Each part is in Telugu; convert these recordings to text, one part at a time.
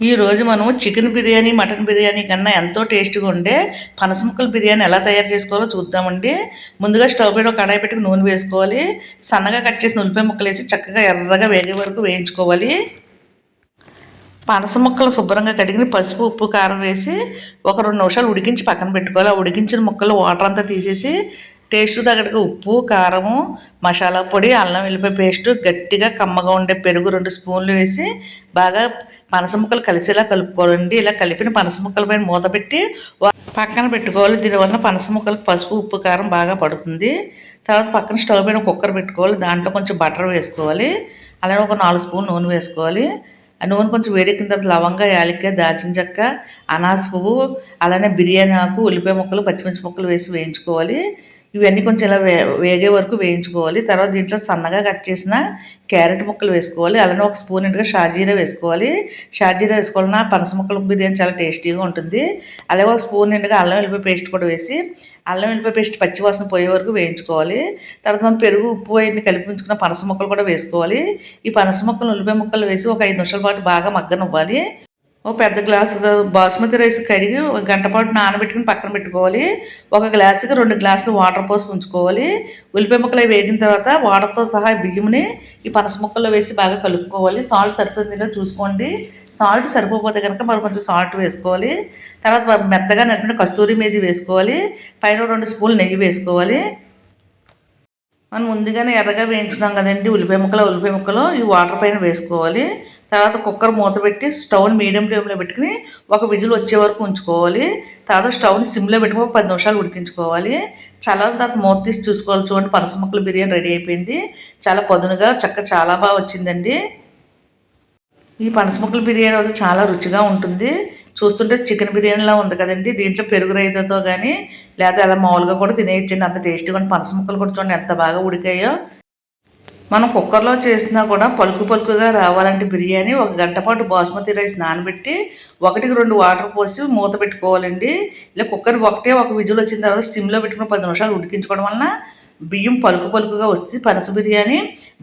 ఈరోజు మనము చికెన్ బిర్యానీ మటన్ బిర్యానీ కన్నా ఎంతో టేస్ట్గా ఉండే పనస ముక్కల బిర్యానీ ఎలా తయారు చేసుకోవాలో చూద్దామండి. ముందుగా స్టవ్ పైన ఒక కడాయి పెట్టుకుని నూనె వేసుకోవాలి. సన్నగా కట్ చేసిన ఉల్లిపాయ ముక్కలు వేసి చక్కగా ఎర్రగా వేగే వరకు వేయించుకోవాలి. పనస ముక్కలు శుభ్రంగా కడిగి పసుపు ఉప్పు కారం వేసి ఒక 2 నిమిషాలు ఉడికించి పక్కన పెట్టుకోవాలి. ఆ ఉడికించిన ముక్కలు వాటర్ అంతా తీసేసి టేస్ట్ తగ్గట్టుగా ఉప్పు కారము మసాలా పొడి అల్లం వెల్లిపాయ పేస్టు గట్టిగా కమ్మగా ఉండే పెరుగు 2 స్పూన్లు వేసి బాగా పనస ముక్కలు కలిసేలా కలుపుకోవాలండి. ఇలా కలిపిన పనస ముక్కల పైన మూత పెట్టి పక్కన పెట్టుకోవాలి. దీనివల్ల పనస ముక్కలకు పసుపు ఉప్పు కారం బాగా పడుతుంది. తర్వాత పక్కన స్టవ్ పైన కుక్కర్ పెట్టుకోవాలి. దాంట్లో కొంచెం బటర్ వేసుకోవాలి. అలానే ఒక 4 స్పూన్ నూనె వేసుకోవాలి. ఆ నూనె కొంచెం వేడెక్కిన తర్వాత లవంగా యాలక్కాయ దాల్చిన చెక్క అనాస పువ్వు అలానే బిర్యానీ ఆకు ఉల్లిపాయ ముక్కలు పచ్చిమిర్చి ముక్కలు వేసి వేయించుకోవాలి. ఇవన్నీ కొంచెం ఇలా వేగే వరకు వేయించుకోవాలి. తర్వాత దీంట్లో సన్నగా కట్ చేసిన క్యారెట్ ముక్కలు వేసుకోవాలి. అలానే ఒక స్పూన్ ఇంటిగా షాజీరా వేసుకోవాలి. షాజీరా వేసుకోవాలన్నా పనస ముక్కల బిర్యానీ చాలా టేస్టీగా ఉంటుంది. అలాగే ఒక స్పూన్ నిండుగా అల్లం వెల్లిపాయ పేస్ట్ కూడా వేసి అల్లం వెల్లిపాయ పేస్ట్ పచ్చివాసన పోయే వరకు వేయించుకోవాలి. తర్వాత మనం పెరుగు ఉప్పు అవన్నీ కలిపి ఉంచుకున్న పనస ముక్కలు కూడా వేసుకోవాలి. ఈ పనస ముక్కలు ఉల్లిపాయ ముక్కలు వేసి ఒక 5 నిమిషాల పాటు బాగా మగ్గనివ్వాలి. ఓ పెద్ద గ్లాసు బాస్మతి రైస్ కడిగి ఒక గంట పాటు నానబెట్టుకుని పక్కన పెట్టుకోవాలి. ఒక గ్లాసుకి 2 గ్లాసులు వాటర్ పోసి ఉంచుకోవాలి. ఉల్లిపాయ ముక్కలు వేగిన తర్వాత వాటర్తో సహా బియ్యంని ఈ పనస ముక్కల్లో వేసి బాగా కలుపుకోవాలి. సాల్ట్ సరిపోతుందో చూసుకోండి. సాల్ట్ సరిపోతే కనుక మరి కొంచెం సాల్ట్ వేసుకోవాలి. తర్వాత మెత్తగా నలిపిన కస్తూరి మేతి వేసుకోవాలి. పైన 2 స్పూన్లు నెయ్యి వేసుకోవాలి. మనం ముందుగానే ఎర్రగా వేయించుకున్నాం కదండి ఉల్లిపాయ ముక్కలు ఈ వాటర్ పైన వేసుకోవాలి. తర్వాత కుక్కర్ మూత పెట్టి స్టవ్ని మీడియం ఫ్లేమ్లో పెట్టుకుని ఒక విజిల్ వచ్చే వరకు ఉంచుకోవాలి. తర్వాత స్టవ్ని సిమ్లో పెట్టుకుని 10 నిమిషాలు ఉడికించుకోవాలి. చల్లారిన తర్వాత మూత తీసి చూసుకోవాలి. చూడండి పనస ముక్కల బిర్యానీ రెడీ అయిపోయింది. చాలా పదునుగా చాలా బాగా వచ్చిందండి. ఈ పనస ముక్కల బిర్యానీ అయితే చాలా రుచిగా ఉంటుంది. చూస్తుంటే చికెన్ బిర్యానీలా ఉంది కదండి. దీంట్లో పెరుగు రైతాతో కానీ లేకపోతే అలా మామూలుగా కూడా తినేయచ్చండి. అంత టేస్టీగా పనస ముక్కలు కూడా చూడండి ఎంత బాగా ఉడికాయో. మనం కుక్కర్లో చేసినా కూడా పలుకుగా రావాలంటే బిర్యానీ ఒక గంట పాటు బాస్మతి రైస్ నానబెట్టి 1కి 2 వాటర్ పోసి మూత పెట్టుకోవాలండి. ఇలా కుక్కర్ ఒక విజిల్ వచ్చిన తర్వాత సిమ్లో పెట్టుకుని 10 నిమిషాలు ఉడికించుకోవడం వలన బియ్యం పలుకుగా వస్తుంది. పనస బిర్యానీ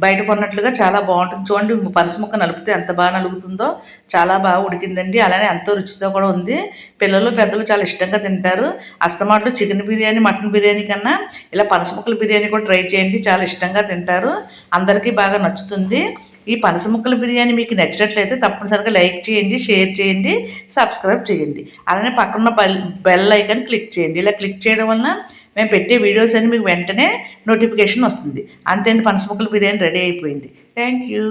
బయట కొన్నట్లుగా చాలా బాగుంటుంది. చూడండి పనస ముక్క నలిపితే ఎంత బాగా నలుగుతుందో చాలా బాగా ఉడికిందండి. అలానే ఎంతో రుచితో కూడా ఉంది. పిల్లలు పెద్దలు చాలా ఇష్టంగా తింటారు. అస్తమాట్లో చికెన్ బిర్యానీ మటన్ బిర్యానీ కన్నా ఇలా పనస ముక్కల బిర్యానీ కూడా ట్రై చేయండి. చాలా ఇష్టంగా తింటారు. అందరికీ బాగా నచ్చుతుంది. ఈ పనస ముక్కల బిర్యానీ మీకు నచ్చినట్లయితే తప్పనిసరిగా లైక్ చేయండి, షేర్ చేయండి, సబ్స్క్రైబ్ చేయండి. అలానే పక్కన బెల్ ఐకాన్ క్లిక్ చేయండి. ఇలా క్లిక్ చేయడం వలన మేము పెట్టే వీడియోస్ అన్ని మీకు వెంటనే నోటిఫికేషన్ వస్తుంది. అంతే అండి, పనస ముక్కల బిర్యానీ రెడీ అయిపోయింది. Thank you.